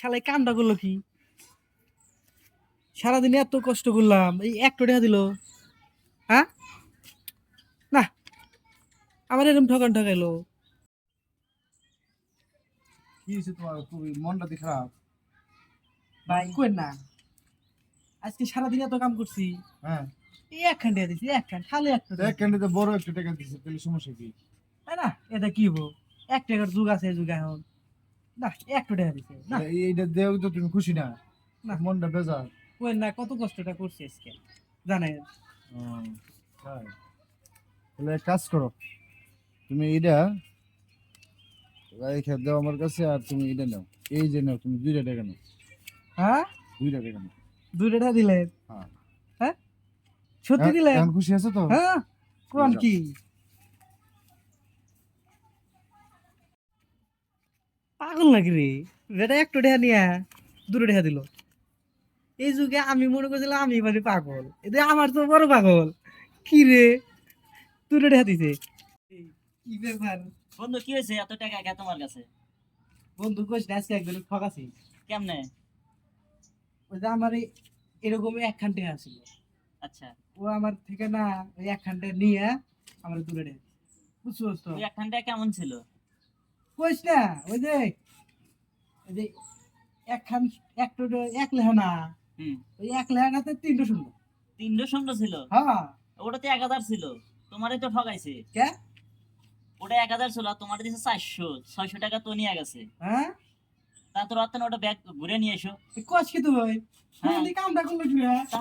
শালাই কামটা করলো কি? সারাদিন এত কষ্ট করলাম, এই একটা টাকা দিল। হ্যাঁ, না, আমার এরকম ঠকাইলো। কি হয়েছে তোমার? খুবই মনটা দিয়ে খারাপ। ভাই কই না, আজকে সারাদিন এত কাম করছি, হ্যাঁ, এই একখান টাকা দিছি, একখান খালি একটা তো টাকা এক ক্যান্ডিতে বড় একটা টাকা দিচ্ছে, তাহলে সমস্যা কি? তাই না? এটা কি হবো? এক টাকার যুগ আছে, এই যুগ এখন না, একটা টাকা দিছে না। এইটা দেও তো তুমি খুশি না? না মনটা বেজার। কই না, কত কষ্টটা করছি আজকে জানেন। হুম, তাই। তাহলে এক কাজ করো, তুমি এটা রেখে দাও আমার কাছে, আর তুমি এটা নাও। এই যে নাও, তুমি 2টা টাকা নাও। হ্যাঁ, 2টা টাকা নাও। 2 টাকা দিলেন? হ্যাঁ। হ্যাঁ, সত্যি দিলেন? এখন খুশি আছো তো? হ্যাঁ, কোন যাও। কি পাগল নাকি রে? বেটা একটা টাকা নিয়ে 2 টাকা দিল। এই যুগে আমি মনে করছিলাম আমি মানে পাগল, এদের আমার তো বড় পাগল। কি রে, 2 টাকা দিছে? কি ব্যাপার বন্ধু, কি হয়েছে? এত টাকা কে তোমার কাছে? বন্ধু? কইস না, আজকে একজন ঠকাছি। কেমনে? ওই যে আমার এরকম একখান টাকা ছিল, আচ্ছা, ও আমার থেকে না ওই একখান টাকা নিয়ে আমার 2 টাকা দিছে। বুঝছো তো? ওই একখান টাকা কেমন ছিল? কইস না, ওই যে একখান, একটা এক লেখা না, হুম, ওই এক লেখাটাতে 3টা শূন্য। 300 ছিল। হ্যাঁ। ওটা তো 1000 ছিল। তোমারই তো ঠকাইছে। কে? ওটা 1000 ছিল, আর তোমার দিছে 400 600 টাকা তো নিয়ে গেছে। হ্যাঁ, তা তো রাত্রে ওটা ব্যাগ ঘুরে নিয়ে এসো। কস কি তুই? হ্যাঁ। কামটা করলো কি? তা